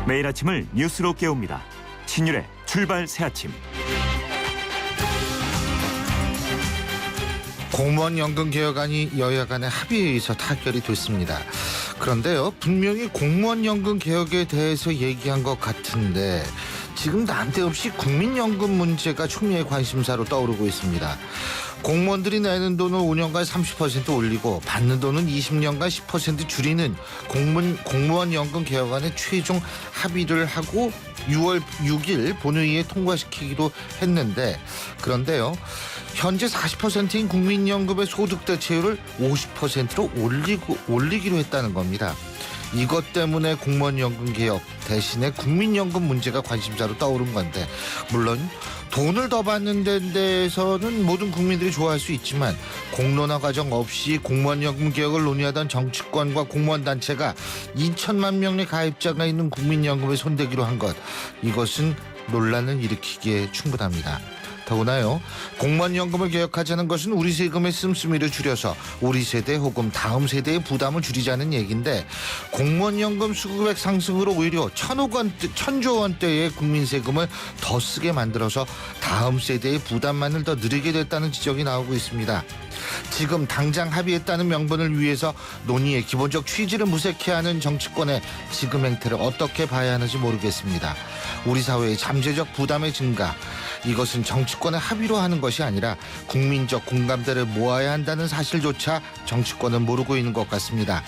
매일 아침을 뉴스로 깨웁니다. 신율의 출발 새아침. 공무원 연금 개혁안이 여야 간의 합의에 의해서 타결이 됐습니다. 그런데요, 분명히 공무원 연금 개혁에 대해서 얘기한 것 같은데 지금 난데없이 국민연금 문제가 초미의 관심사로 떠오르고 있습니다. 공무원들이 내는 돈을 5년간 30% 올리고 받는 돈은 20년간 10% 줄이는 공무원 연금 개혁안에 최종 합의를 하고 6월 6일 본회의에 통과시키기로 했는데, 그런데요, 현재 40%인 국민연금의 소득 대체율을 50%로 올리기로 했다는 겁니다. 이것 때문에 공무원연금 개혁 대신에 국민연금 문제가 관심사로 떠오른 건데, 물론 돈을 더 받는 데 대해서는 모든 국민들이 좋아할 수 있지만 공론화 과정 없이 공무원연금 개혁을 논의하던 정치권과 공무원단체가 2천만 명의 가입자가 있는 국민연금에 손대기로 한 것, 이것은 논란을 일으키기에 충분합니다. 더구나요, 공무원연금을 개혁하자는 것은 우리 세금의 씀씀이를 줄여서 우리 세대 혹은 다음 세대의 부담을 줄이자는 얘기인데, 공무원연금 수급액 상승으로 오히려 1,000조 원대의 국민 세금을 더 쓰게 만들어서 다음 세대의 부담만을 더 늘리게 됐다는 지적이 나오고 있습니다. 지금 당장 합의했다는 명분을 위해서 논의의 기본적 취지를 무색해하는 정치권의 지금 행태를 어떻게 봐야 하는지 모르겠습니다. 우리 사회의 잠재적 부담의 증가, 이것은 정치권의 합의로 하는 것이 아니라 국민적 공감대를 모아야 한다는 사실조차 정치권은 모르고 있는 것 같습니다.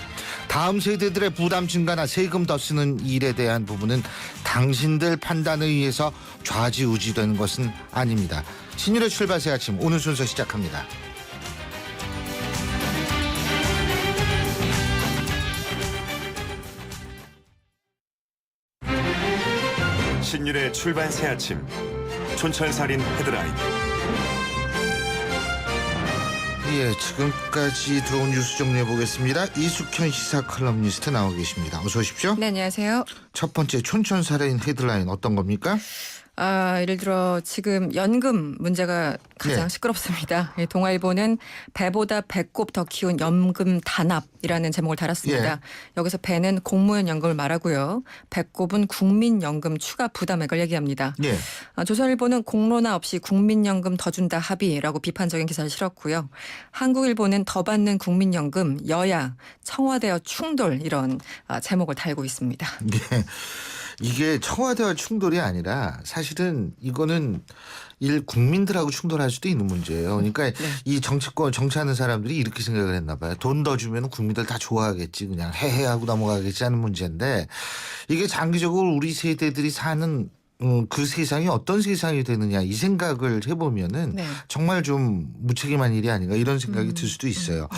다음 세대들의 부담 증가나 세금 더 쓰는 일에 대한 부분은 당신들 판단에 의해서 좌지우지되는 것은 아닙니다. 신율의 출발 새 아침, 오늘 순서 시작합니다. 신율의 출발 새아침. 촌철살인 헤드라인. 예, 지금까지 들어온 뉴스 정리해 보겠습니다. 이숙현 시사 칼럼니스트 나와 계십니다. 어서 오십시오. 네, 안녕하세요. 첫 번째 촌철살인 헤드라인 어떤 겁니까? 예를 들어 지금 연금 문제가 가장 네. 시끄럽습니다. 동아일보는 배보다 배꼽 더 키운 연금 단합이라는 제목을 달았습니다. 예. 여기서 배는 공무원 연금을 말하고요. 배꼽은 국민연금 추가 부담액을 얘기합니다. 예. 조선일보는 공론화 없이 국민연금 더 준다 합의라고 비판적인 기사를 실었고요. 한국일보는 더 받는 국민연금 여야 청와대와 충돌, 이런 제목을 달고 있습니다. 예. 이게 청와대와 충돌이 아니라 사실은 이거는 국민들하고 충돌할 수도 있는 문제예요. 그러니까 이 정치권 정치하는 사람들이 이렇게 생각을 했나 봐요. 돈 더 주면 국민들 다 좋아하겠지, 그냥 해하고 넘어가겠지 하는 문제인데, 이게 장기적으로 우리 세대들이 사는 그 세상이 어떤 세상이 되느냐, 이 생각을 해보면은 네. 정말 좀 무책임한 일이 아닌가, 이런 생각이 들 수도 있어요.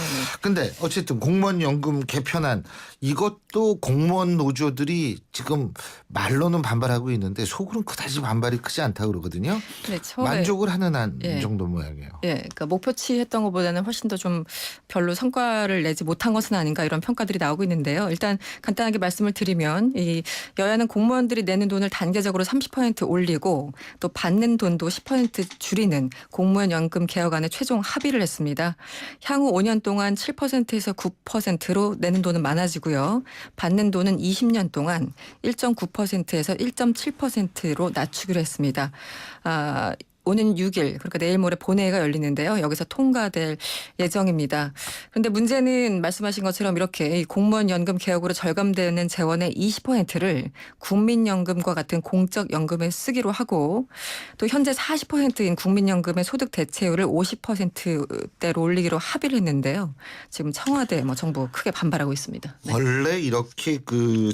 근데 어쨌든 공무원 연금 개편안, 이것도 공무원 노조들이 지금 말로는 반발하고 있는데 속으로는 그다지 반발이 크지 않다고 그러거든요. 네, 처음에 만족을 하는 한 예. 정도 모양이에요. 예, 그러니까 목표치 했던 것보다는 훨씬 더 좀 별로 성과를 내지 못한 것은 아닌가, 이런 평가들이 나오고 있는데요. 일단 간단하게 말씀을 드리면, 이 여야는 공무원들이 내는 돈을 단계적으로 30% 올리고 또 받는 돈도 10% 줄이는 공무원 연금 개혁안에 최종 합의를 했습니다. 향후 5년 동안 7%에서 9%로 내는 돈은 많아지고요. 받는 돈은 20년 동안 1.9%에서 1.7%로 낮추기로 했습니다. 오는 6일, 그러니까 내일 모레 본회의가 열리는데요. 여기서 통과될 예정입니다. 그런데 문제는 말씀하신 것처럼 이렇게 공무원 연금 개혁으로 절감되는 재원의 20%를 국민연금과 같은 공적연금에 쓰기로 하고, 또 현재 40%인 국민연금의 소득 대체율을 50%대로 올리기로 합의를 했는데요. 지금 청와대, 정부 크게 반발하고 있습니다. 네. 원래 이렇게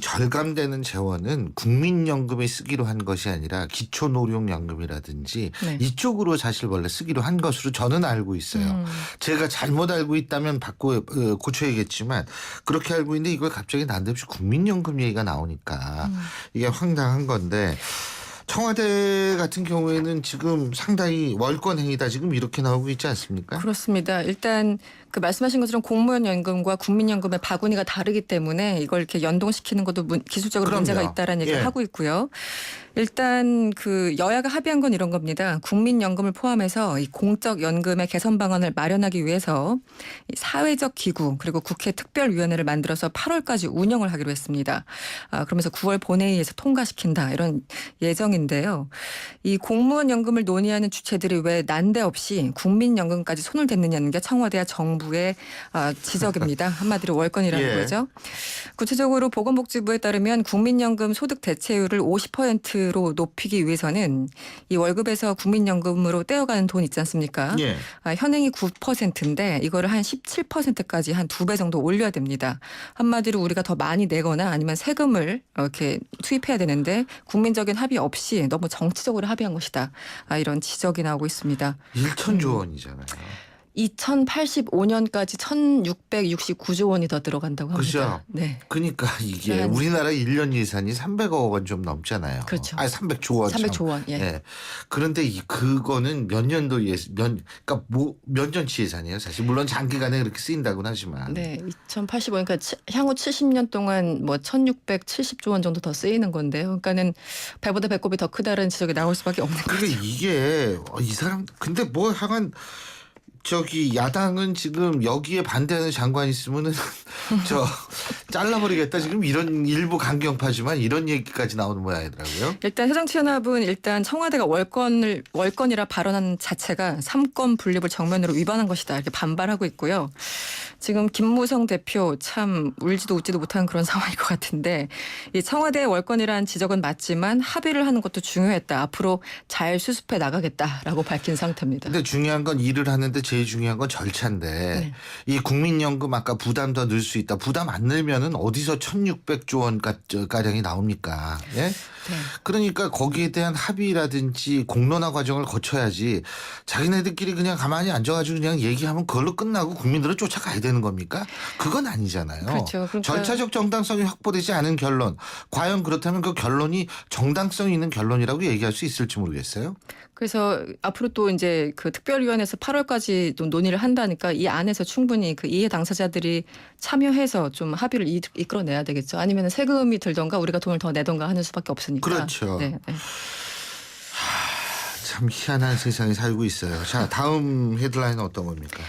절감되는 재원은 국민연금에 쓰기로 한 것이 아니라 기초노령연금이라든지 네. 이쪽으로 사실 원래 쓰기로 한 것으로 저는 알고 있어요. 제가 잘못 알고 있다면 고쳐야겠지만, 그렇게 알고 있는데 이걸 갑자기 난데없이 국민연금 얘기가 나오니까 이게 황당한 건데, 청와대 같은 경우에는 지금 상당히 월권 행위다, 지금 이렇게 나오고 있지 않습니까? 그렇습니다. 일단 그 말씀하신 것처럼 공무원 연금과 국민연금의 바구니가 다르기 때문에 이걸 이렇게 연동시키는 것도 기술적으로 그럼요. 문제가 있다라는 얘기를 예. 하고 있고요. 일단 그 여야가 합의한 건 이런 겁니다. 국민연금을 포함해서 이 공적 연금의 개선 방안을 마련하기 위해서 이 사회적 기구 그리고 국회 특별위원회를 만들어서 8월까지 운영을 하기로 했습니다. 그러면서 9월 본회의에서 통과시킨다 이런 예정인데요. 이 공무원 연금을 논의하는 주체들이 왜 난데없이 국민연금까지 손을 댔느냐는 게 청와대와 정부의 지적입니다. 한마디로 월권이라는 예. 거죠. 구체적으로 보건복지부에 따르면 국민연금 소득 대체율을 50%로 높이기 위해서는 이 월급에서 국민연금으로 떼어가는 돈 있지 않습니까? 예. 현행이 9%인데 이거를 한 17%까지 한 2배 정도 올려야 됩니다. 한마디로 우리가 더 많이 내거나 아니면 세금을 이렇게 투입해야 되는데 국민적인 합의 없이 너무 정치적으로 합의한 것이다. 이런 지적이 나오고 있습니다. 1천조 원이잖아요. 2085년까지 1,669조 원이 더 들어간다고 합니다. 그죠? 네. 그러니까 이게 네. 우리나라 1년 예산이 300억 원 좀 넘잖아요. 그렇죠. 아니 300조 원. 300조 원. 예. 네. 그런데 그거는 몇 년도 그러니까 몇 년치 예산이에요. 사실 물론 장기간에 그렇게 쓰인다고는 하지만. 네, 2085니까 향후 70년 동안 뭐 1,670조 원 정도 더 쓰이는 건데요. 그러니까는 배보다 배꼽이 더 크다는 지적이 나올 수밖에 없는 거죠. 그러니까 이게 이 사람 근데 뭐 하간 야당은 지금 여기에 반대하는 장관 있으면은 잘라버리겠다 지금 이런 일부 강경파지만 이런 얘기까지 나오는 모양이더라고요. 일단 새정치연합은 일단 청와대가 월권이라 발언한 자체가 삼권 분립을 정면으로 위반한 것이다 이렇게 반발하고 있고요. 지금 김무성 대표 참 울지도 웃지도 못하는 그런 상황일 것 같은데 이 청와대의 월권이라는 지적은 맞지만 합의를 하는 것도 중요했다. 앞으로 잘 수습해 나가겠다라고 밝힌 상태입니다. 근데 중요한 건 일을 하는데 제일 중요한 건 절차인데 네. 이 국민연금 아까 부담 더 넣을 수 있다. 부담 안 넣으면은 어디서 1,600조 원 가량이 나옵니까? 예? 네. 그러니까 거기에 대한 합의라든지 공론화 과정을 거쳐야지 자기네들끼리 그냥 가만히 앉아가지고 그냥 얘기하면 그걸로 끝나고 국민들은 쫓아가야 되는 겁니까? 그건 아니잖아요. 그렇죠. 그러니까 절차적 정당성이 확보되지 않은 결론. 과연 그렇다면 그 결론이 정당성이 있는 결론이라고 얘기할 수 있을지 모르겠어요. 그래서 앞으로 또 이제 그 특별위원회에서 8월까지 또 논의를 한다니까 이 안에서 충분히 그 이해 당사자들이 참여해서 좀 합의를 이끌어내야 되겠죠. 아니면 세금이 들던가 우리가 돈을 더 내던가 하는 수밖에 없으니까. 그렇죠. 네, 네. 참 희한한 세상에 살고 있어요. 자, 다음 헤드라인은 어떤 겁니까?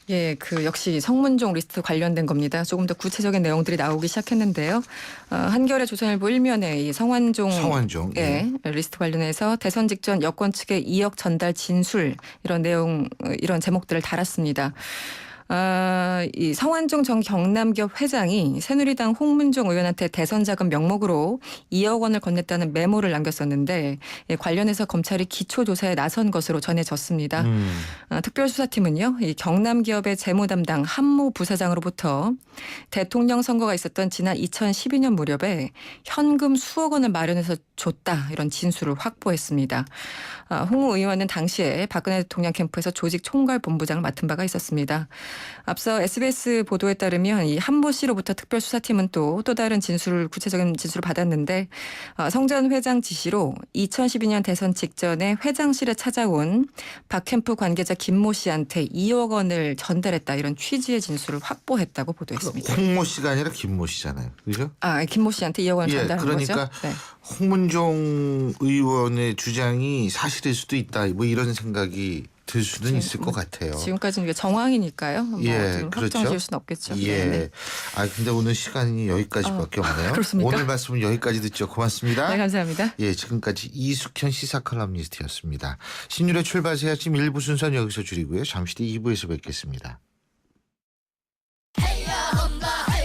예, 그 역시 성문종 리스트 관련된 겁니다. 조금 더 구체적인 내용들이 나오기 시작했는데요. 한겨레 조선일보 1면에 이 성완종 예. 리스트 관련해서 대선 직전 여권 측의 2억 전달 진술 이런 내용 이런 제목들을 달았습니다. 이 성완종 전 경남기업 회장이 새누리당 홍문종 의원한테 대선 자금 명목으로 2억 원을 건넸다는 메모를 남겼었는데 관련해서 검찰이 기초조사에 나선 것으로 전해졌습니다. 특별수사팀은요, 이 경남기업의 재무 담당 한모 부사장으로부터 대통령 선거가 있었던 지난 2012년 무렵에 현금 수억 원을 마련해서 줬다 이런 진술을 확보했습니다. 홍 의원은 당시에 박근혜 대통령 캠프에서 조직 총괄본부장을 맡은 바가 있었습니다. 앞서 SBS 보도에 따르면 이 한모 씨로부터 특별수사팀은 또 다른 구체적인 진술을 받았는데 성 전 회장 지시로 2012년 대선 직전에 회장실에 찾아온 박 캠프 관계자 김모 씨한테 2억 원을 전달했다 이런 취지의 진술을 확보했다고 보도했습니다. 홍모 씨가 아니라 김모 씨잖아요. 그죠? 김모 씨한테 2억 원을 전달한 그러니까 거죠? 네. 홍문종 의원의 주장이 사실일 수도 있다. 뭐 이런 생각이 들 수는 있을 것 같아요. 지금까지는 정황이니까요. 그렇죠. 확정 지을 수는 없겠죠. 예. 네. 근데 오늘 시간이 여기까지밖에 없네요. 그렇습니까? 오늘 말씀은 여기까지 듣죠. 고맙습니다. 네, 감사합니다. 예, 지금까지 이숙현 시사칼럼니스트였습니다. 신율의 출발새 아침 1부 순서는 여기서 줄이고요. 잠시 뒤 2부에서 뵙겠습니다.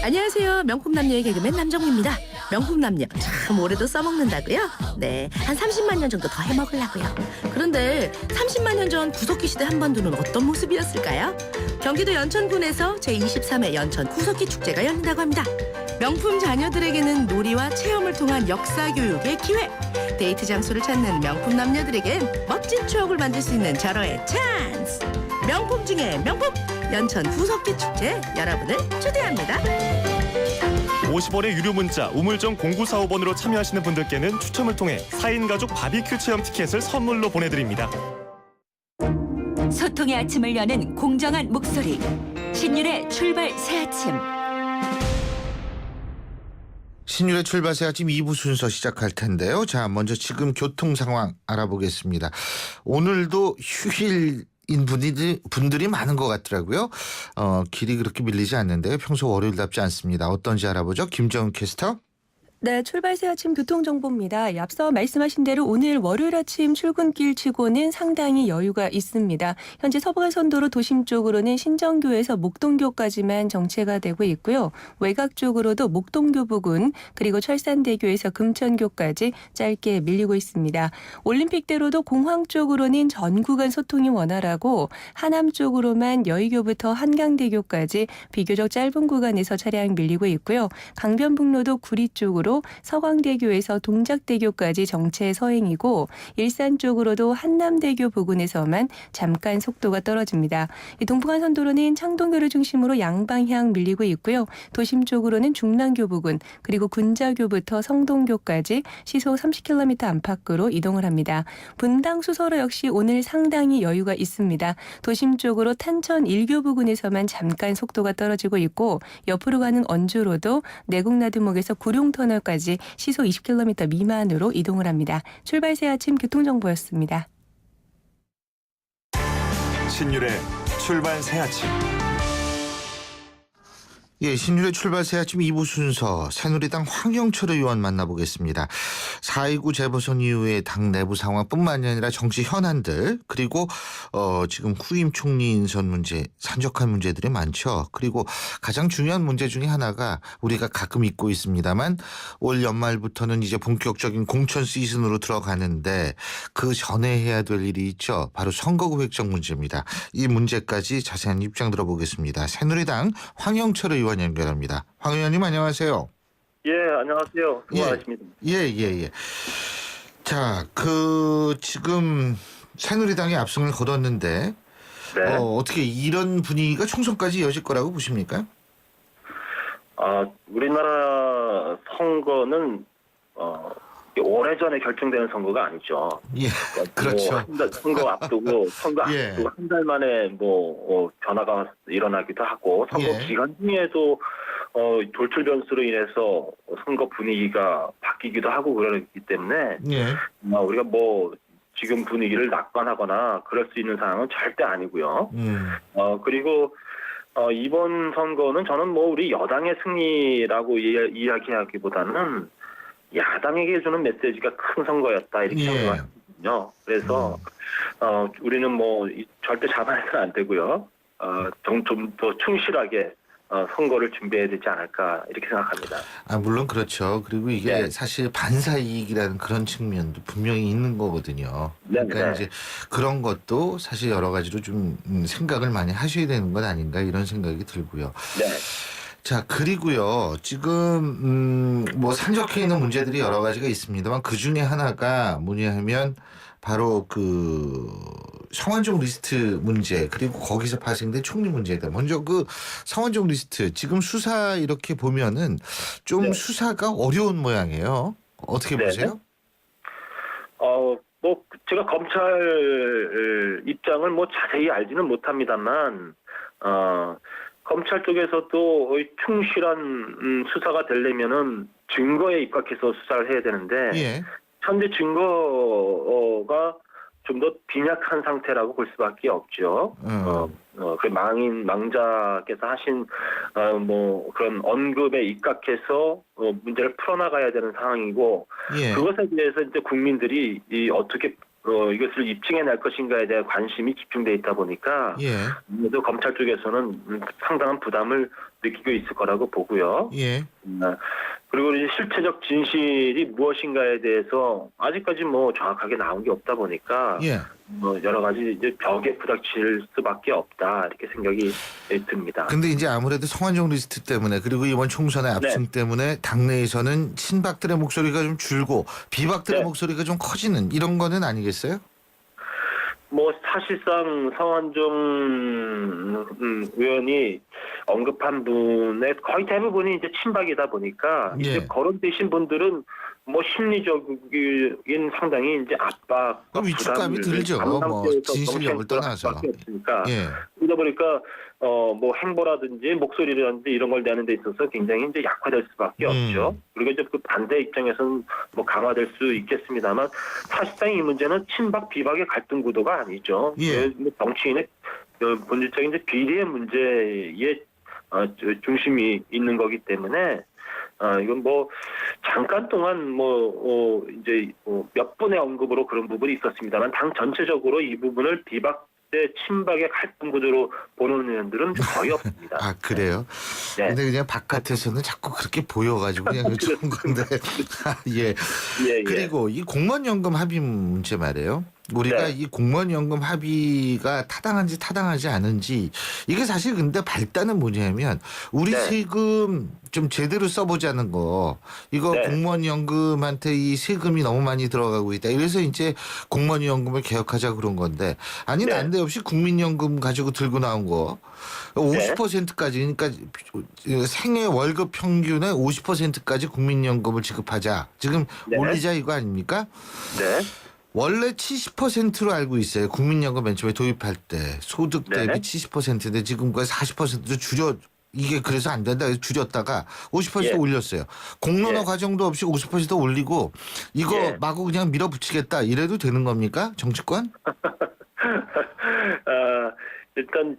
안녕하세요. 명품남녀의 개그맨 남정미입니다. 명품남녀 참 오래도 써먹는다고요? 네, 한 30만 년 정도 더 해먹으려고요. 그런데 30만 년 전 구석기 시대 한반도는 어떤 모습이었을까요? 경기도 연천군에서 제23회 연천 구석기 축제가 열린다고 합니다. 명품 자녀들에게는 놀이와 체험을 통한 역사 교육의 기회. 데이트 장소를 찾는 명품 남녀들에겐 멋진 추억을 만들 수 있는 절호의 찬스. 명품 중에 명품 연천 구석기 축제 여러분을 초대합니다. 50원의 유료 문자 우물정 0945번으로 참여하시는 분들께는 추첨을 통해 4인 가족 바비큐 체험 티켓을 선물로 보내드립니다. 소통의 아침을 여는 공정한 목소리 신율의 출발 새 아침. 신율의 출발새 아침 2부 순서 시작할 텐데요. 자, 먼저 지금 교통 상황 알아보겠습니다. 오늘도 휴일인 분들이 많은 것 같더라고요. 길이 그렇게 밀리지 않는데요. 평소 월요일답지 않습니다. 어떤지 알아보죠. 김정은 캐스터. 네, 출발새 아침 교통정보입니다. 앞서 말씀하신 대로 오늘 월요일 아침 출근길 치고는 상당히 여유가 있습니다. 현재 서부간선도로 도심 쪽으로는 신정교에서 목동교까지만 정체가 되고 있고요. 외곽 쪽으로도 목동교 부근 그리고 철산대교에서 금천교까지 짧게 밀리고 있습니다. 올림픽대로도 공항 쪽으로는 전 구간 소통이 원활하고 하남 쪽으로만 여의교부터 한강대교까지 비교적 짧은 구간에서 차량 밀리고 있고요. 강변북로도 구리 쪽으로 서광대교에서 동작대교까지 정체 서행이고 일산 쪽으로도 한남대교 부근에서만 잠깐 속도가 떨어집니다. 동부간선도로는 창동교를 중심으로 양방향 밀리고 있고요. 도심 쪽으로는 중랑교 부근 그리고 군자교부터 성동교까지 시속 30km 안팎으로 이동을 합니다. 분당 수서로 역시 오늘 상당히 여유가 있습니다. 도심 쪽으로 탄천 1교 부근에서만 잠깐 속도가 떨어지고 있고 옆으로 가는 언주로도 내곡나들목에서 구룡터널 까지 시속 20km 미만으로 이동을 합니다. 출발새 아침 교통정보였습니다. 신율의 출발 새 아침. 예, 신율의 출발새 아침 2부 순서 새누리당 황영철 의원 만나보겠습니다. 4.29 재보선 이후에 당 내부 상황뿐만이 아니라 정치 현안들 그리고 지금 후임 총리 인선 문제 산적한 문제들이 많죠. 그리고 가장 중요한 문제 중에 하나가 우리가 가끔 잊고 있습니다만 올 연말부터는 이제 본격적인 공천 시즌으로 들어가는데 그 전에 해야 될 일이 있죠. 바로 선거구 획정 문제입니다. 이 문제까지 자세한 입장 들어보겠습니다. 새누리당 황영철 의원 연결합니다. 황 의원님 안녕하세요. 예, 안녕하세요. 수고하십니다. 예. 자, 지금 새누리당이 압승을 거뒀는데 네. 어떻게 이런 분위기가 총선까지 이어질 거라고 보십니까? 우리나라 선거는 오래전에 결정되는 선거가 아니죠. 예, 그렇죠. 선거 앞두고 예. 한 달 만에 변화가 일어나기도 하고 선거 예. 기간 중에도 돌출 변수로 인해서 선거 분위기가 바뀌기도 하고 그러기 때문에 예. 우리가 지금 분위기를 낙관하거나 그럴 수 있는 상황은 절대 아니고요. 그리고 이번 선거는 저는 우리 여당의 승리라고 이야기하기보다는 야당에게 주는 메시지가 큰 선거였다 이렇게 생각하거든요. 그래서 우리는 절대 자만해서는 안 되고요. 좀 더 충실하게 선거를 준비해야 되지 않을까 이렇게 생각합니다. 물론 그렇죠. 그리고 이게 네. 사실 반사 이익이라는 그런 측면도 분명히 있는 거거든요. 네, 그러니까 네. 이제 그런 것도 사실 여러 가지로 좀 생각을 많이 하셔야 되는 것 아닌가 이런 생각이 들고요. 네. 자, 그리고요, 지금, 산적해 있는 문제들이 여러 가지가 있습니다만 그 중에 하나가 뭐냐 하면 바로 성완종 리스트 문제 그리고 거기서 파생된 총리 문제다. 먼저 성완종 리스트 지금 수사 이렇게 보면은 좀 네. 수사가 어려운 모양이에요. 어떻게 네. 보세요? 제가 검찰 입장을 자세히 알지는 못합니다만, 검찰 쪽에서도 충실한 수사가 되려면은 증거에 입각해서 수사를 해야 되는데, 예. 현재 증거가 좀 더 빈약한 상태라고 볼 수밖에 없죠. 망자께서 하신 그런 언급에 입각해서 문제를 풀어나가야 되는 상황이고, 예. 그것에 대해서 이제 국민들이 어떻게 이것을 입증해낼 것인가에 대한 관심이 집중돼 있다 보니까 예. 그래도 검찰 쪽에서는 상당한 부담을 느끼고 있을 거라고 보고요. 예. 그리고 이제 실체적 진실이 무엇인가에 대해서 아직까지 정확하게 나온 게 없다 보니까 예. 여러 가지 이제 벽에 부닥칠 수밖에 없다 이렇게 생각이 듭니다. 근데 이제 아무래도 성완종 리스트 때문에 그리고 이번 총선의 압승 때문에 당내에서는 친박들의 목소리가 좀 줄고 비박들의 네. 목소리가 좀 커지는 이런 거는 아니겠어요? 사실상 성완종 의원이 언급한 분의 거의 대부분이 이제 친박이다 보니까 예. 이제 거론되신 분들은 뭐 심리적인 상당히 이제 압박, 그럼 위축감이 들죠. 뭐 진실력을 떠나서. 없으니까. 예. 그러다 보니까 뭐 행보라든지 목소리라든지 이런 걸 내는 데 있어서 굉장히 이제 약화될 수밖에 없죠. 그리고 이제 그 반대 입장에서는 뭐 강화될 수 있겠습니다만 사실상 이 문제는 친박 비박의 갈등 구도가 아니죠. 예. 정치인의 본질적인 이제 비리의 문제에 중심이 있는 거기 때문에 이건 뭐 잠깐 동안 이제 몇 분의 언급으로 그런 부분이 있었습니다만 당 전체적으로 이 부분을 비박 대 친박의 갈등 구조로 보는 의원들은 거의 없습니다. 아 그래요? 네. 근데 그냥 바깥에서는 자꾸 그렇게 보여가지고 그냥 좋은 건데. 예. 예. 그리고 이 공무원연금 합의 문제 말이에요. 우리가 네. 이 공무원연금 합의가 타당한지 타당하지 않은지 이게 사실 근데 발단은 뭐냐면 우리 네. 세금 좀 제대로 써보자는 거 이거 네. 공무원연금한테 이 세금이 너무 많이 들어가고 있다. 이래서 이제 공무원연금을 개혁하자 그런 건데 아니 네. 난데없이 국민연금 가지고 들고 나온 거 50%까지 그러니까 생애 월급 평균의 50%까지 국민연금을 지급하자. 지금 네. 올리자 이거 아닙니까? 네. 원래 70%로 알고 있어요. 국민연금 맨 처음에 도입할 때 소득 대비 네. 70%인데 지금 그 40%도 줄여 이게 그래서 안 된다 해서 줄였다가 50% 예. 올렸어요. 공론화 예. 과정도 없이 50% 올리고 이거 예. 마구 그냥 밀어붙이겠다 이래도 되는 겁니까? 정치권? 일단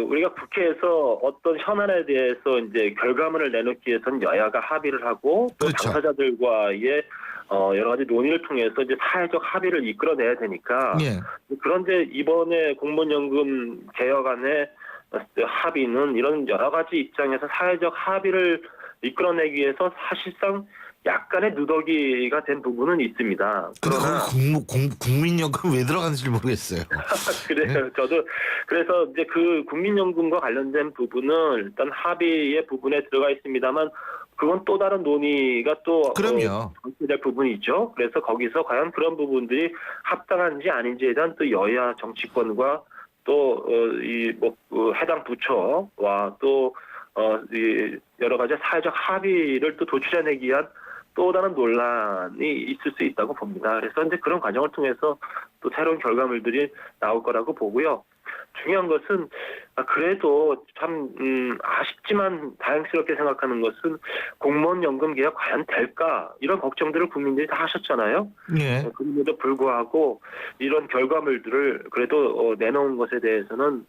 우리가 국회에서 어떤 현안에 대해서 이제 결과물을 내놓기 위해서는 여야가 합의를 하고 또 그렇죠. 당사자들과의 여러 가지 논의를 통해서 이제 사회적 합의를 이끌어내야 되니까 예. 그런데 이번에 공무원연금 개혁안의 합의는 이런 여러 가지 입장에서 사회적 합의를 이끌어내기 위해서 사실상 약간의 누더기가 된 부분은 있습니다. 근데 그러나 거기 국민연금 왜 들어가는지 모르겠어요. 그래요. 저도 그래서 이제 그 국민연금과 관련된 부분은 일단 합의의 부분에 들어가 있습니다만 그건 또 다른 논의가 또 그럼요. 될 부분이 있죠. 그래서 거기서 과연 그런 부분들이 합당한지 아닌지에 대한 또 여야 정치권과 또 해당 부처와 또 이 여러 가지 사회적 합의를 또 도출해내기 위한 또 다른 논란이 있을 수 있다고 봅니다. 그래서 이제 그런 과정을 통해서 또 새로운 결과물들이 나올 거라고 보고요. 중요한 것은 그래도 참 아쉽지만 다행스럽게 생각하는 것은 공무원 연금 개혁 과연 될까 이런 걱정들을 국민들이 다 하셨잖아요. 예. 그럼에도 불구하고 이런 결과물들을 그래도 내놓은 것에 대해서는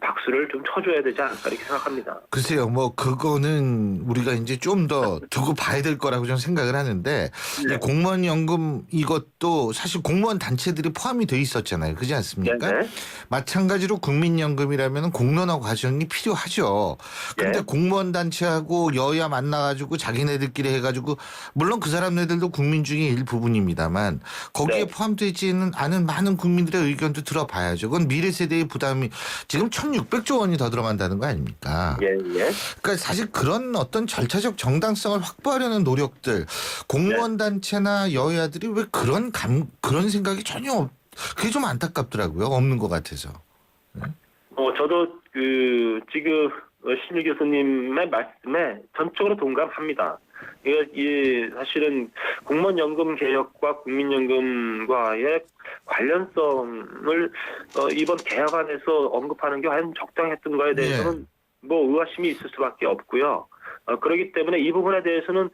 박수를 좀 쳐줘야 되지 않을까 이렇게 생각합니다. 글쎄요, 뭐 그거는 우리가 이제 좀 더 두고 봐야 될 거라고 저는 생각을 하는데 네. 이 공무원연금 이것도 사실 공무원 단체들이 포함이 돼 있었잖아요, 그렇지 않습니까? 네네. 마찬가지로 국민연금이라면 공론화 과정이 필요하죠. 근데 네. 공무원 단체하고 여야 만나가지고 자기네들끼리 해가지고 물론 그 사람네들도 국민 중에 일부분입니다만 거기에 네. 포함되지는 않은 많은 국민들의 의견도 들어봐야죠. 그건 미래 세대의 부담이 지금 1,600조 원이 더 들어간다는 거 아닙니까? 예. 그러니까 사실 그런 어떤 절차적 정당성을 확보하려는 노력들 공무원 단체나 여야들이 왜 그런 생각이 전혀 그게 좀 안타깝더라고요. 없는 것 같아서. 저도 지금 신유 교수님의 말씀에 전적으로 동감합니다. 이 사실은 공무원연금 개혁과 국민연금과의 관련성을 이번 개혁안에서 언급하는 게 과연 적당했던 거에 대해서는 뭐 의아심이 있을 수밖에 없고요. 그렇기 때문에 이 부분에 대해서는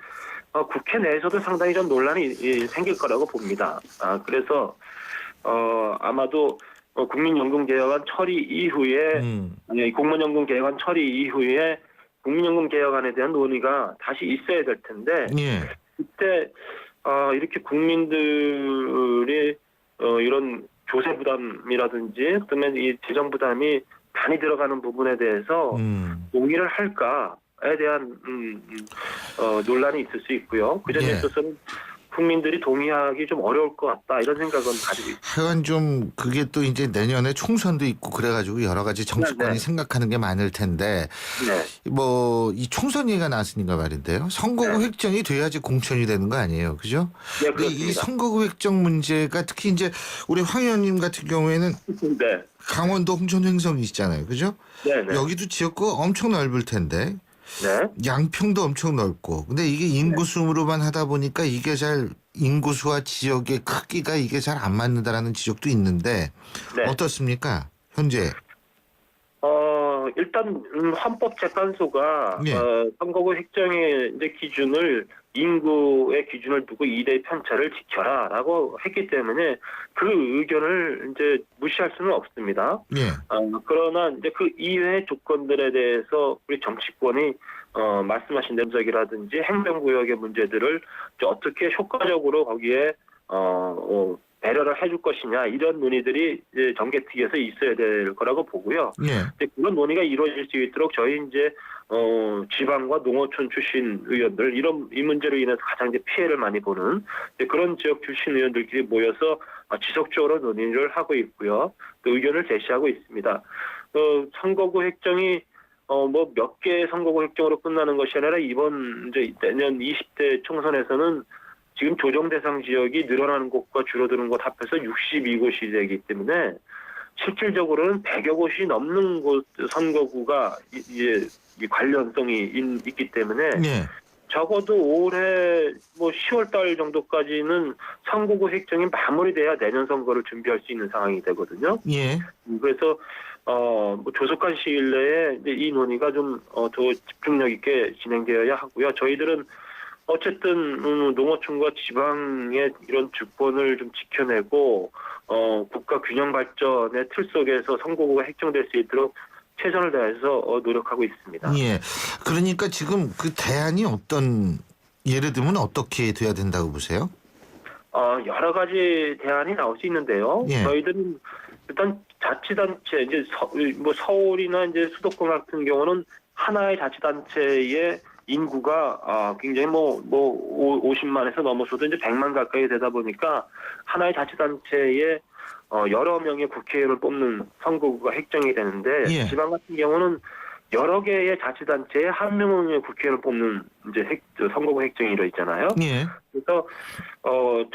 국회 내에서도 상당히 좀 논란이 생길 거라고 봅니다. 그래서 아마도 국민연금 개혁안 처리 이후에 공무원연금 개혁안 처리 이후에 국민연금 개혁안에 대한 논의가 다시 있어야 될 텐데 예. 그때 이렇게 국민들이 이런 조세 부담이라든지 그다음에 이 재정 부담이 많이 들어가는 부분에 대해서 동의를 할까에 대한 논란이 있을 수 있고요. 그 점에 예. 있어서는 국민들이 동의하기 좀 어려울 것 같다 이런 생각은 가지고 있습니다. 하여간 좀 그게 또 이제 내년에 총선도 있고 그래가지고 여러 가지 정치권이 네. 생각하는 게 많을 텐데 네. 뭐 이 총선 얘기가 나왔으니까 말인데요. 선거구 네. 획정이 돼야지 공천이 되는 거 아니에요, 그죠? 네, 근데 이 그렇습니다. 선거구 획정 문제가 특히 이제 우리 황 의원님 같은 경우에는 네. 강원도 홍천 횡성이시잖아요, 그죠? 네. 여기도 지역구 엄청 넓을 텐데 네. 양평도 엄청 넓고 근데 이게 인구수로만 하다 보니까 이게 잘 인구수와 지역의 크기가 이게 잘 안 맞는다라는 지적도 있는데 네. 어떻습니까? 현재. 일단 헌법재판소가 예. 선거구 획정의 이제 기준을 인구의 기준을 두고 2대 편차를 지켜라라고 했기 때문에 그 의견을 이제 무시할 수는 없습니다. 예. 그러나 이제 그 이외의 조건들에 대해서 우리 정치권이 말씀하신 nem적이라든지 행정구역의 문제들을 이제 어떻게 효과적으로 거기에 배려를 해줄 것이냐 이런 논의들이 이제 정개특위에서 있어야 될 거라고 보고요. 예. 이제 그런 논의가 이루어질 수 있도록 저희 이제 지방과 농어촌 출신 의원들 이 문제로 인해서 가장 이제 피해를 많이 보는 이제 그런 지역 출신 의원들끼리 모여서 지속적으로 논의를 하고 있고요. 그 의견을 제시하고 있습니다. 선거구 획정이 뭐 몇 개의 선거구 획정으로 끝나는 것이 아니라 이번 이제 내년 20대 총선에서는 지금 조정 대상 지역이 늘어나는 곳과 줄어드는 곳 합해서 62곳이 되기 때문에 실질적으로는 100여 곳이 넘는 곳 선거구가 이제 관련성이 있기 때문에 예. 적어도 올해 뭐 10월 달 정도까지는 선거구 획정이 마무리돼야 내년 선거를 준비할 수 있는 상황이 되거든요. 예. 그래서 뭐 조속한 시일 내에 이제 이 논의가 좀 더 집중력 있게 진행되어야 하고요. 저희들은 어쨌든 농어촌과 지방의 이런 주권을 좀 지켜내고 국가 균형 발전의 틀 속에서 선거구가 획정될 수 있도록 최선을 다해서 노력하고 있습니다. 예. 그러니까 지금 그 대안이 예를 들면 어떻게 돼야 된다고 보세요? 여러 가지 대안이 나올 수 있는데요. 예. 저희들은 일단 자치단체 이제 뭐 서울이나 이제 수도권 같은 경우는 하나의 자치단체의 인구가 굉장히 뭐 50만에서 넘어서도 이제 100만 가까이 되다 보니까 하나의 자치단체에 여러 명의 국회의원을 뽑는 선거구가 획정이 되는데 예. 지방 같은 경우는 여러 개의 자치단체에 한 명의 국회의원을 뽑는 이제 선거구 획정이 이루어 있잖아요. 예. 그래서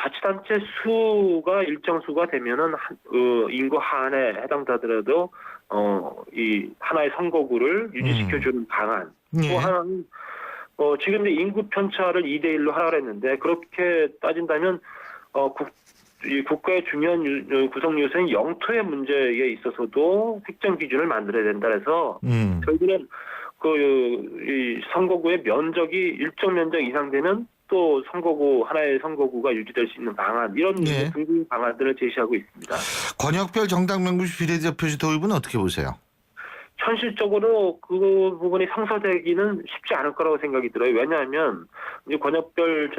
자치단체 수가 일정 수가 되면은 인구 하한에 해당되더라도 이 하나의 선거구를 유지시켜주는 방안. 예. 또 하나는 지금 이제 인구 편차를 2대 1로 하라고 했는데 그렇게 따진다면 이 국가의 중요한 구성 요소인 영토의 문제에 있어서도 획정 기준을 만들어야 된다 해서 저희들은 이 선거구의 면적이 일정 면적 이상 되면 또 하나의 선거구가 유지될 수 있는 방안 이런 네. 등등 방안들을 제시하고 있습니다. 권역별 정당 명부시 비례대표제 도입은 어떻게 보세요? 현실적으로 그 부분이 성사되기는 쉽지 않을 거라고 생각이 들어요. 왜냐하면 이제 권역별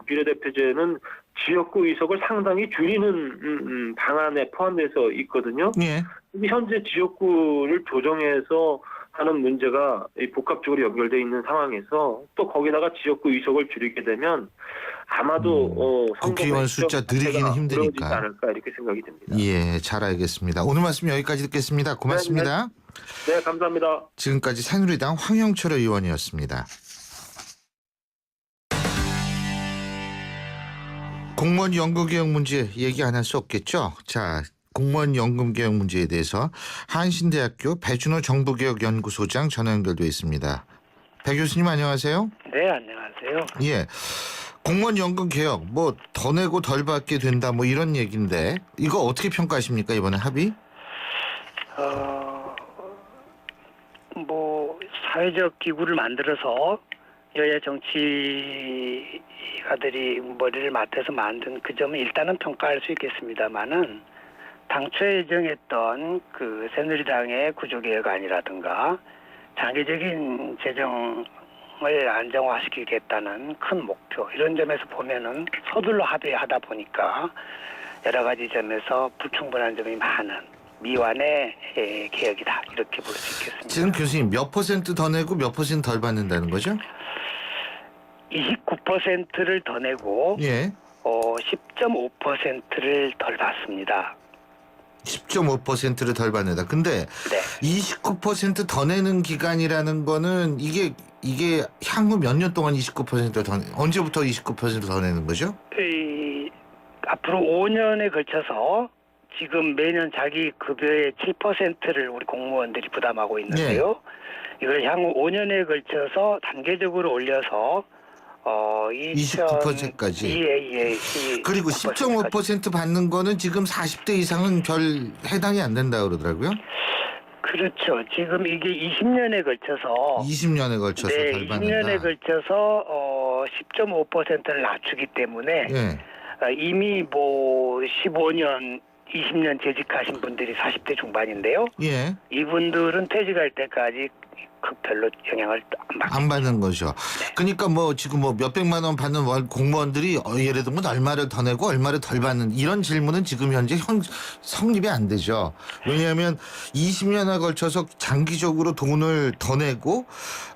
비례대표제는 지역구 의석을 상당히 줄이는 방안에 포함돼서 있거든요. 예. 근데 현재 지역구를 조정해서 하는 문제가 복합적으로 연결되어 있는 상황에서 또 거기다가 지역구 의석을 줄이게 되면 아마도 국회의원 숫자 늘리기는 힘드니까. 어려워지지 않을까 이렇게 생각이 됩니다. 예, 잘 알겠습니다. 오늘 말씀 여기까지 듣겠습니다. 고맙습니다. 네, 감사합니다. 지금까지 새누리당 황영철 의원이었습니다. 공무원 연금 개혁 문제 얘기 안 할 수 없겠죠? 자, 공무원 연금 개혁 문제에 대해서 한신대학교 배준호 정부개혁연구소장 전화 연결돼 있습니다. 배 교수님 안녕하세요. 네, 안녕하세요. 예. 공무원 연금 개혁 뭐 더 내고 덜 받게 된다 뭐 이런 얘기인데 이거 어떻게 평가하십니까 이번에 합의? 뭐 사회적 기구를 만들어서 여야 정치가들이 머리를 맞대서 만든 그 점은 일단은 평가할 수 있겠습니다만은 당초에 예정했던 그 새누리당의 구조개혁안이라든가 장기적인 재정을 안정화시키겠다는 큰 목표 이런 점에서 보면은 서둘러 합의하다 보니까 여러 가지 점에서 불충분한 점이 많은 미완의 개혁이다 이렇게 볼 수 있겠습니다. 지금 교수님 몇 퍼센트 더 내고 몇 퍼센트 덜 받는다는 거죠? 29%를 더 내고 예. 10.5%를 덜 받습니다. 10.5%를 덜 받는다. 근데 네. 29% 더 내는 기간이라는 거는 이게 향후 몇 년 동안 29% 더 언제부터 29% 더 내는 거죠? 앞으로 5년에 걸쳐서 지금 매년 자기 급여의 7%를 우리 공무원들이 부담하고 있는데요. 이걸 향후 5년에 걸쳐서 단계적으로 올려서 29%까지. 예. 그리고 10.5% 받는 거는 지금 40대 이상은 별 해당이 안 된다 그러더라고요. 그렇죠. 지금 이게 20년에 걸쳐서 20년에 걸쳐서 네, 덜 받는다. 20년에 걸쳐서 10.5%를 낮추기 때문에 예. 이미 뭐 15년, 20년 재직하신 분들이 40대 중반인데요. 예. 이분들은 퇴직할 때까지 별로 영향을 안 받고 안 받는 거죠. 그러니까 뭐 지금 뭐 몇백만 원 받는 공무원들이 예를 들면 얼마를 더 내고 얼마를 덜 받는 이런 질문은 지금 현재 성립이 안 되죠. 왜냐하면 20년에 걸쳐서 장기적으로 돈을 더 내고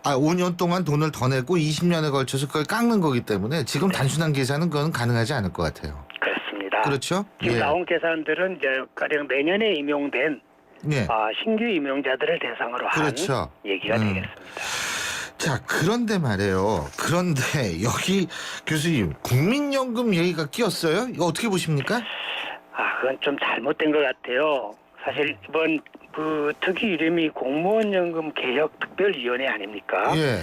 5년 동안 돈을 더 내고 20년에 걸쳐서 그걸 깎는 거기 때문에 지금 단순한 계산은 그건 가능하지 않을 것 같아요. 그렇습니다. 그렇죠? 지금 예. 나온 계산들은 이제 가령 내년에 임용된 예. 신규 임용자들을 대상으로 그렇죠. 한 얘기가 되겠습니다. 자, 그런데 말이에요. 그런데 여기 교수님 국민연금 얘기가 끼었어요? 이거 어떻게 보십니까? 그건 좀 잘못된 것 같아요. 사실 이번 그 특위 이름이 공무원연금 개혁 특별위원회 아닙니까? 예.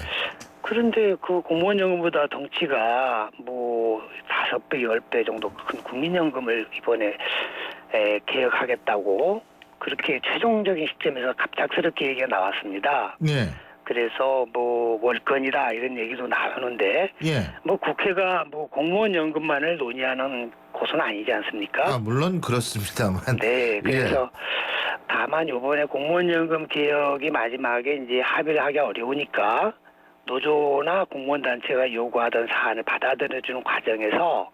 그런데 그 공무원연금보다 덩치가 뭐 5배, 10배 정도 큰 국민연금을 이번에 개혁하겠다고 그렇게 최종적인 시점에서 갑작스럽게 얘기가 나왔습니다. 예. 그래서 뭐 월권이다 이런 얘기도 나오는데 예. 뭐 국회가 뭐 공무원 연금만을 논의하는 곳은 아니지 않습니까? 물론 그렇습니다만. 네, 그래서 다만 이번에 공무원 연금 개혁이 마지막에 이제 합의를 하기 어려우니까 노조나 공무원 단체가 요구하던 사안을 받아들여주는 과정에서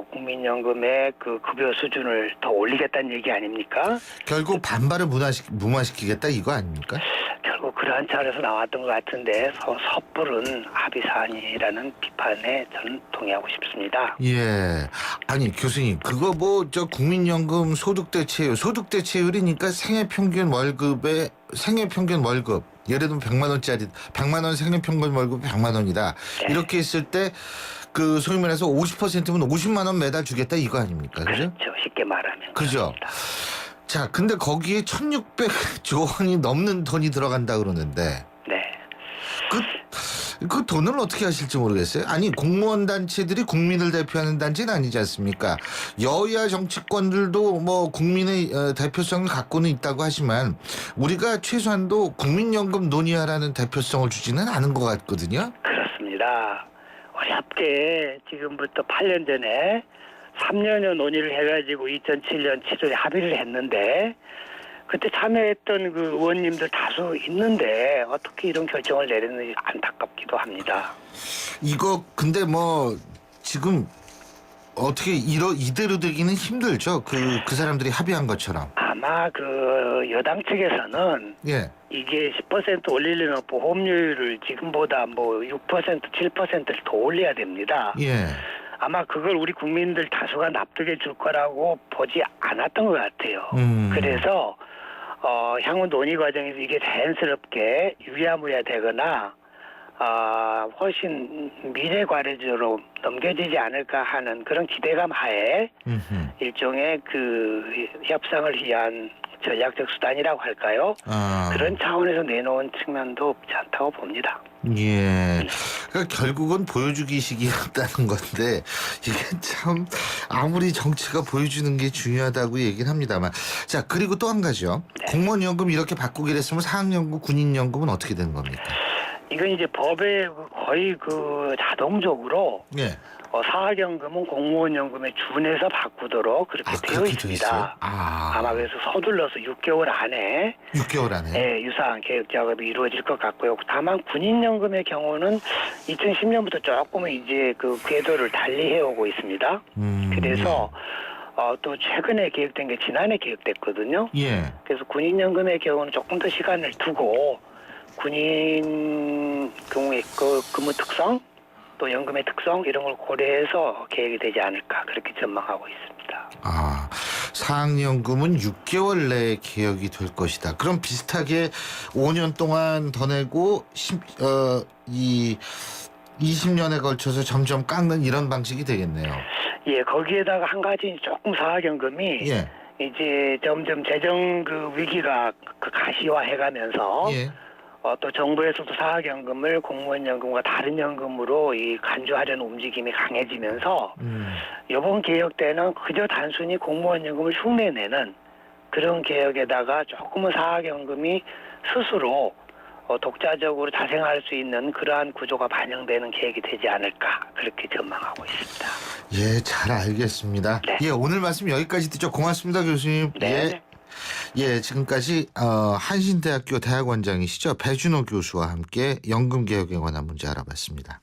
국민연금의 그 급여 수준을 더 올리겠다는 얘기 아닙니까? 결국 반발을 무마시키겠다 이거 아닙니까? 결국 그러한 차원에서 나왔던 것 같은데 섣부른 합의 사안이라는 비판에 저는 동의하고 싶습니다. 예. 아니 교수님 그거 뭐 저 국민연금 소득대체율이니까 생애평균 월급 예를 들면 100만 원짜리 100만 원 생애평균 월급 100만 원이다. 네. 이렇게 했을 때 그 소위 말해서 50%면 50만 원 매달 주겠다 이거 아닙니까? 그죠? 그렇죠. 쉽게 말하면. 그죠? 그렇습니다. 자, 근데 거기에 1,600조 원이 넘는 돈이 들어간다 그러는데 네. 그 돈을 어떻게 하실지 모르겠어요. 아니 공무원 단체들이 국민을 대표하는 단체는 아니지 않습니까? 여야 정치권들도 뭐 국민의 대표성을 갖고는 있다고 하지만 우리가 최소한도 국민연금 논의하라는 대표성을 주지는 않은 것 같거든요. 그렇습니다. 어렵게 지금부터 8년 전에 3년여 논의를 해가지고 2007년 7월에 합의를 했는데 그때 참여했던 그 의원님들 다수 있는데 어떻게 이런 결정을 내렸는지 안타깝기도 합니다. 이거 근데 뭐 지금 어떻게 이대로 되기는 힘들죠. 그 사람들이 합의한 것처럼. 아마 그 여당 측에서는 예. 이게 10% 올리려면 보험료율을 지금보다 뭐 6%, 7%를 더 올려야 됩니다. 예. 아마 그걸 우리 국민들 다수가 납득해 줄 거라고 보지 않았던 것 같아요. 그래서 향후 논의 과정에서 이게 자연스럽게 유야무야 되거나 훨씬 미래 과제로 넘겨지지 않을까 하는 그런 기대감 하에 일종의 그 협상을 위한 전략적 수단이라고 할까요? 그런 차원에서 내놓은 측면도 없지 않다고 봅니다. 예. 그러니까 결국은 보여주기식이었다는 건데 이게 참 아무리 정치가 보여주는 게 중요하다고 얘기는 합니다만. 자, 그리고 또 한 가지요. 공무원연금 이렇게 바꾸기로 했으면 사학연금, 군인연금은 어떻게 되는 겁니까? 이건 이제 법에 거의 그 자동적으로 예. 사학연금은 공무원연금에 준해서 바꾸도록 그렇게 되어 그렇게 있습니다. 돼 있어요? 아마 그래서 서둘러서 6개월 안에 6개월 안에. 유사한 개혁 작업이 이루어질 것 같고요. 다만 군인연금의 경우는 2010년부터 조금은 이제 그 궤도를 달리 해오고 있습니다. 그래서 또 최근에 개혁된 게 지난해 개혁됐거든요. 예. 그래서 군인연금의 경우는 조금 더 시간을 두고 군인 경우에 그 근무 특성 또 연금의 특성 이런 걸 고려해서 계획이 되지 않을까 그렇게 전망하고 있습니다. 사학연금은 6개월 내에 개혁이 될 것이다. 그럼 비슷하게 5년 동안 더 내고 20년에 걸쳐서 점점 깎는 이런 방식이 되겠네요. 예, 거기에다가 한 가지 조금 사학연금이 예. 이제 점점 재정 그 위기가 그 가시화해가면서 예. 또 정부에서도 사학연금을 공무원연금과 다른 연금으로 이 간주하려는 움직임이 강해지면서 이번 개혁 때는 그저 단순히 공무원연금을 흉내내는 그런 개혁에다가 조금은 사학연금이 스스로 독자적으로 자생할 수 있는 그러한 구조가 반영되는 계획이 되지 않을까 그렇게 전망하고 있습니다. 예, 잘 알겠습니다. 네. 예, 오늘 말씀 여기까지 듣죠. 고맙습니다, 교수님. 네. 예, 지금까지 한신대학교 대학원장이시죠. 배준호 교수와 함께 연금 개혁에 관한 문제 알아봤습니다.